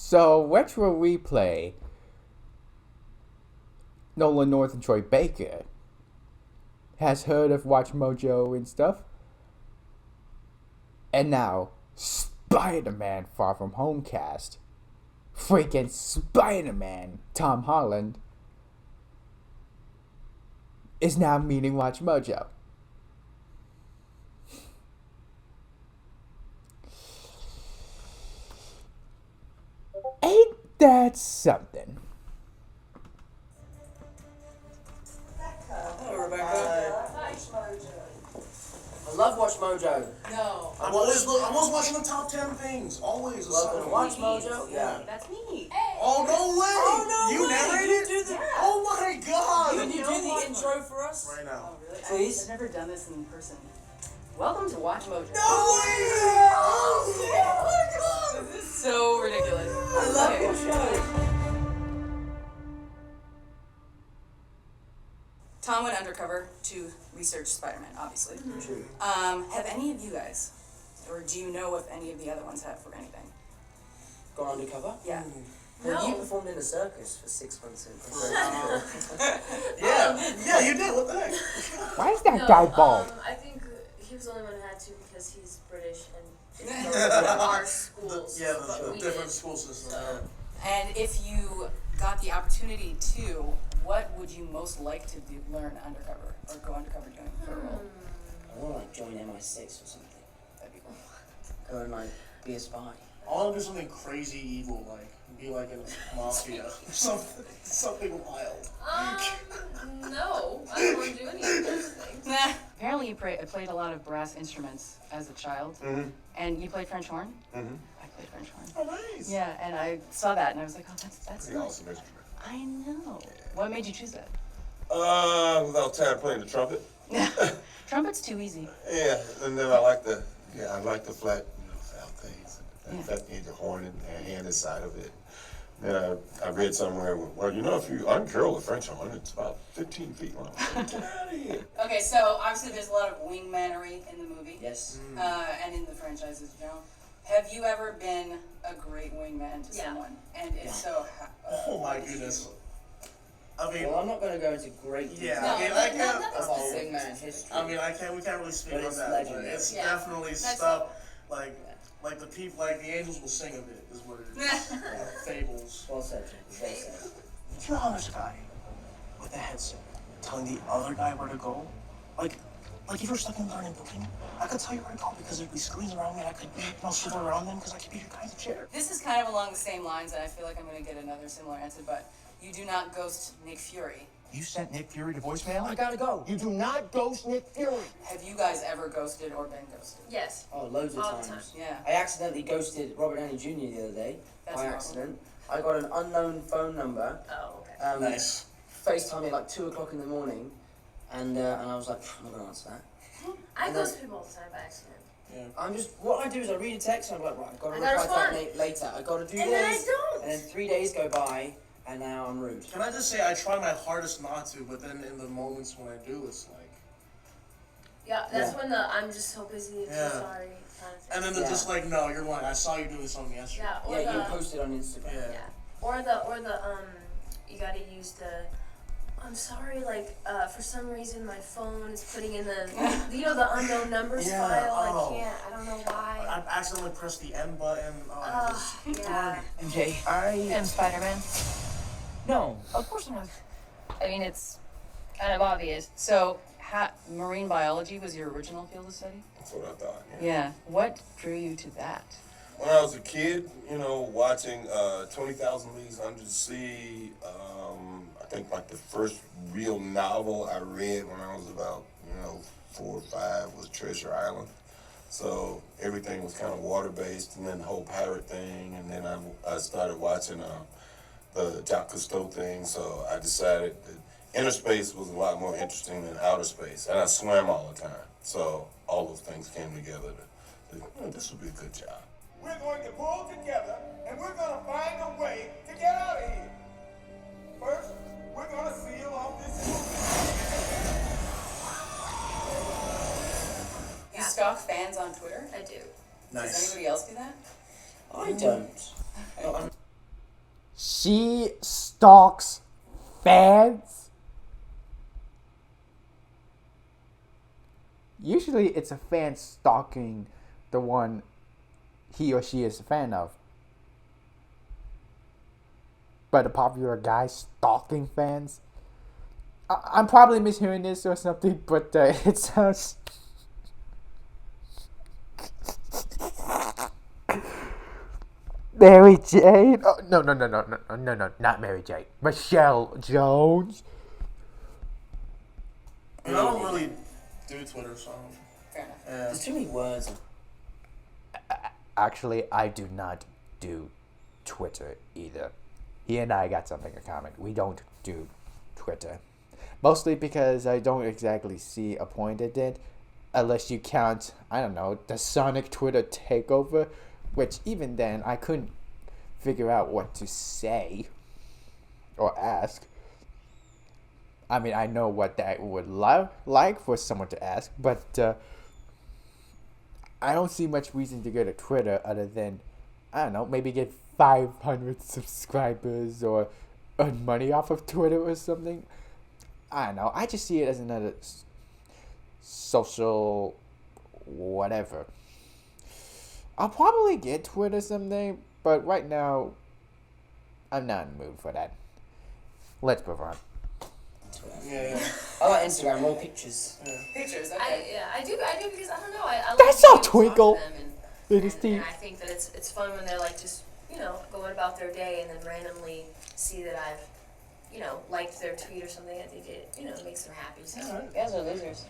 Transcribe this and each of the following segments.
So, Retro Replay, Nolan North and Troy Baker, has heard of WatchMojo and stuff. And now, Spider-Man Far From Home cast, freaking Spider-Man Tom Holland, is now meeting WatchMojo. Ain't that something? Hello, Rebecca. I love WatchMojo. No. I'm always watching the top 10 things. Always. Love WatchMojo. Yeah. That's me. Oh, no way. Oh, no You way. narrated? You do the, Oh, my God. Can you do the intro for us? Right now. Oh, really? Please. I've never done this in person. Welcome to WatchMojo. No way. Oh, my God. This is so ridiculous. I love your show. Tom went undercover to research Spider-Man, obviously. True. Have any of you guys, or do you know if any of the other ones have for anything? Gone undercover? Yeah. Well, you performed in a circus for 6 months in Yeah, you did. What the heck? Why is that guy bald? I think he was the only one who had to because he's British and it's our schools. Yeah, but the we different did. school systems. So. And if you got the opportunity to, what would you most like to learn undercover, or go undercover doing for a role? I want to like join MI6 or something. That'd be cool. Go and like be a spy. I want to do something crazy evil, like be like in a mafia or something wild. No, I don't want to do any of those things. Apparently you played a lot of brass instruments as a child, and you played French horn? I played French horn. Oh, nice. Yeah, and I saw that, and I was like, oh, that's Pretty nice. awesome instrument. I know. What made you choose that? I was tired playing the trumpet. Trumpet's too easy. Yeah, and then I like the flat, flat things. In fact, you need the horn and the hand inside of it. Then I read somewhere, well, if you uncurl a French horn, it's about 15 feet long. Get out of here. Okay, so obviously there's a lot of wingmanery in the movie. Yes. And in the franchises, Have you ever been a great wingman to someone? And if so, Oh my goodness. I mean, Well, I'm not going to go into great detail yeah. I mean, I can't. about wingman history. I mean, we can't really speak But on it's that. But legendary. it's Yeah. definitely stuff like the people, like the angels will sing of it, is what it is. Fables. Well said, Jim. Well said. You know how this guy with the headset telling the other guy where to go? Like if you're stuck in a learning building, I could tell you where to go because there'd be screens around me and I could shiver around them because I could be your kind of chair. This is kind of along the same lines, and I feel like I'm going to get another similar answer, but you do not ghost Nick Fury. You sent Nick Fury to voicemail? I gotta go. You do not ghost Nick Fury. Have you guys ever ghosted or been ghosted? Yes. Oh, loads of All the times. Yeah. I accidentally ghosted Robert Downey Jr. the other day. That's by normal. accident. I got an unknown phone number. Oh, okay. Nice. FaceTime me at like 2 o'clock in the morning, and I was like, I'm not gonna answer that. I ghost people all the time by accident. What I do is I read a text and I'm like, right, I've got to I gotta reply to that respond. later. I've got to do And this. then I don't. And then 3 days go by, and now I'm rude. Can I just say I try my hardest not to, but then in the moments when I do, it's like. Yeah, that's Yeah. when I'm just so busy and Yeah. so sorry kind of thing. And then they're Yeah. just like, no, you're lying. I saw you doing something yesterday. Yeah, or Yeah, the you posted on Instagram. Yeah. yeah, or the you gotta use the. I'm sorry, for some reason my phone is putting in the the unknown numbers Yeah, file. oh. I can't. I don't know why. I've accidentally pressed the N button. Oh, Yeah. MJ, I am Spider-Man. No, of course I'm not. I mean, it's kind of obvious. So, marine biology was your original field of study? That's what I thought. Yeah. What drew you to that? When I was a kid, watching 20,000 Leagues Under the Sea, I think like the first real novel I read when I was about, 4 or 5 was Treasure Island. So everything was kind of water-based, and then the whole pirate thing, and then I started watching the Jacques Cousteau thing, so I decided that inner space was a lot more interesting than outer space, and I swam all the time. So all those things came together to this would be a good job. We're going to pull together and we're going to find a way to get out of here. First, we're going to seal off this. You stalk fans on Twitter? I do. Does anybody else do that? I don't. She stalks fans? Usually it's a fan stalking the one he or she is a fan of. But a popular guy stalking fans? I'm probably mishearing this or something, but it sounds... Mary Jane? Oh, no, not Mary Jane. Michelle Jones? I don't really do Twitter, so. Fair enough. Yeah. There's too many words. Actually, I do not do Twitter either. He and I got something in common. We don't do Twitter. Mostly because I don't exactly see a point in it. Unless you count, I don't know, the Sonic Twitter takeover. Which even then, I couldn't figure out what to say. Or ask. I mean, I know what that would like for someone to ask. But I don't see much reason to go to Twitter other than, I don't know, maybe get 500 subscribers or earn money off of Twitter or something. I don't know. I just see it as another social whatever. I'll probably get Twitter someday, but right now, I'm not in the mood for that. Let's move on. Yeah. I like Instagram, more pictures. Pictures, okay. I do because I don't know. I That's like how being able to talk to Twinkle them in his and teeth. I think that it's fun when they're like just going about their day and then randomly see that I've liked their tweet or something. I think it makes them happy. So You guys are losers.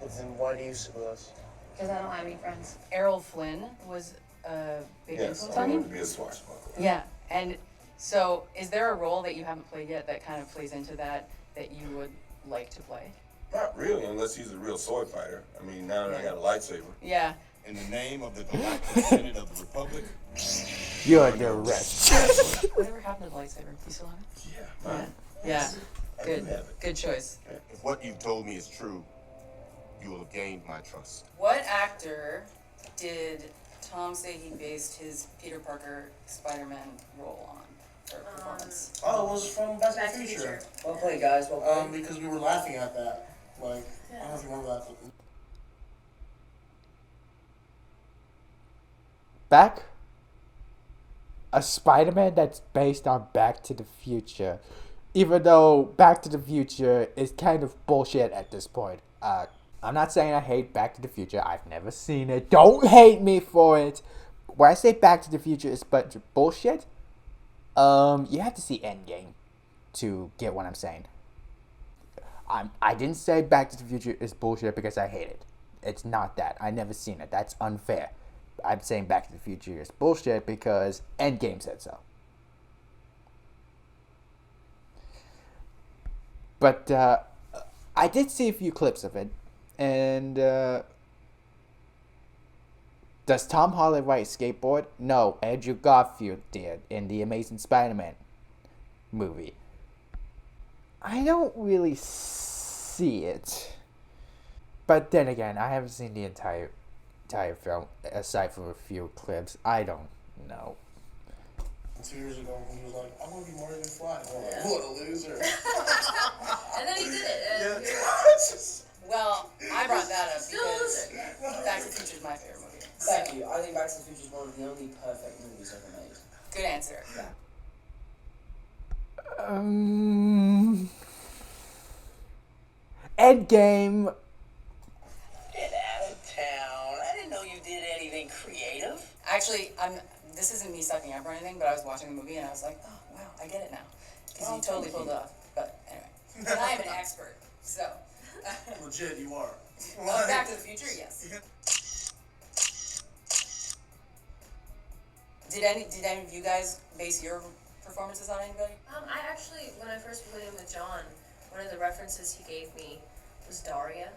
But then why do you sit with us? Because I don't have any friends. Errol Flynn was a big Yes, influence I on want you? to be a swashbuckler. Yeah, and so is there a role that you haven't played yet that kind of plays into that you would like to play? Not really, unless he's a real sword fighter. I mean, now that I got a lightsaber. Yeah. In the name of the Galactic Senate of the Republic. You're the rest. Whatever happened to the lightsaber? Do you still have it? Yeah, Yeah. man. Yeah. I Good. do have it. Good choice. If what you've told me is true, you will have gained my trust. What actor did Tom say he based his Peter Parker Spider-Man role on for performance? Oh, it was from Back Back to to the the Future. Future. Well played, guys. Well played. Because we were laughing at that. Like, I don't know if you remember that. But Back? A Spider-Man that's based on Back to the Future. Even though Back to the Future is kind of bullshit at this point. I'm not saying I hate Back to the Future. I've never seen it. Don't hate me for it. When I say Back to the Future is but bullshit, you have to see Endgame to get what I'm saying. I didn't say Back to the Future is bullshit because I hate it. It's not that. I never seen it. That's unfair. I'm saying Back to the Future is bullshit because Endgame said so. But I did see a few clips of it, and does Tom Holland ride skateboard? No, Andrew Garfield did in the Amazing Spider-Man movie. I don't really see it, but then again, I haven't seen the entire film aside from a few clips. I don't know. 2 years ago, when he was like, I want to be Marty McFly. I'm like, what a loser. and then he did it. Well, I brought that up Still because loser. Back to the Future is my favorite movie. Thank you. I think Back to the Future is one of the only perfect movies ever made. Good answer. Endgame. Get out of town. I didn't know you did anything creative. Actually, this isn't me sucking up or anything, but I was watching the movie and I was like, oh, wow, I get it now. Because you totally pulled it off. But anyway, and I am an expert, so. Legit, you are. Back to the Future, yes. Did any of you guys base your performances on anybody? I actually, when I first played in with John, one of the references he gave me was Daria.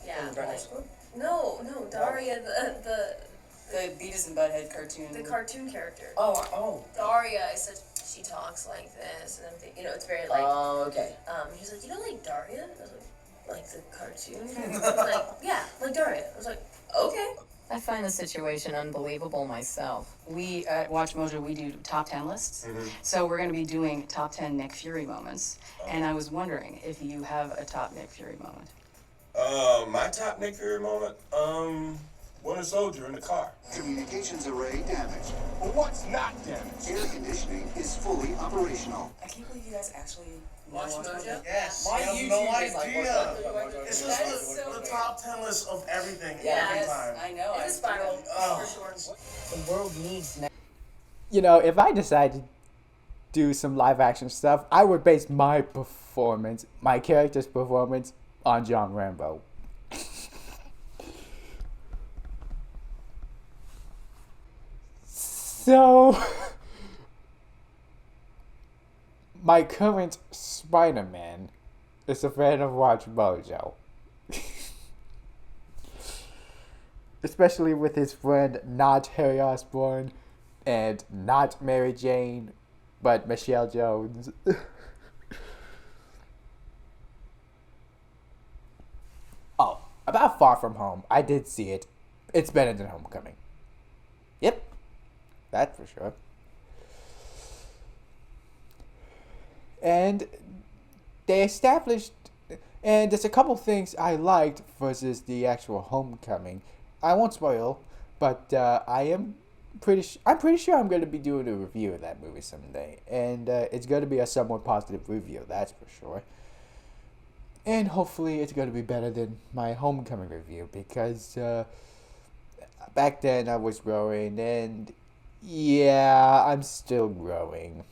Yeah. From the British School? No, Daria, the Beavis and Butthead cartoon. the cartoon character. Oh. Daria is such. She talks like this and everything. It's very like. Oh, okay. He's like, you know, like Daria. I was like the cartoon. He was like, yeah, like Daria. I was like, okay. I find the situation unbelievable myself. We at WatchMojo, we do top 10 lists. So we're going to be doing top 10 Nick Fury moments. And I was wondering if you have a top Nick Fury moment. My top Nick Fury moment, Winter Soldier in the car. Communications array damaged. Well, what's not damaged? Air conditioning is fully operational. I can't believe you guys actually Watch Mojo? Yes. My you have YouTube no is like, idea. what's It's That is just so the great. top 10 list of everything Yeah, every it's- time. I know. It's a spiral, Oh. for sure. The world needs now. You know, if I decided to do some live action stuff, I would base my performance, my character's performance, on John Rambo. So, my current Spider-Man is a fan of WatchMojo. Especially with his friend not Harry Osborn and not Mary Jane, but Michelle Jones. Oh, about Far From Home. I did see it. It's better than Homecoming. Yep. That for sure. And they established, and there's a couple things I liked versus the actual Homecoming. I won't spoil, but I'm pretty sure I'm going to be doing a review of that movie someday, and it's going to be a somewhat positive review, that's for sure. And hopefully it's going to be better than my Homecoming review, because back then I was growing, and yeah, I'm still growing.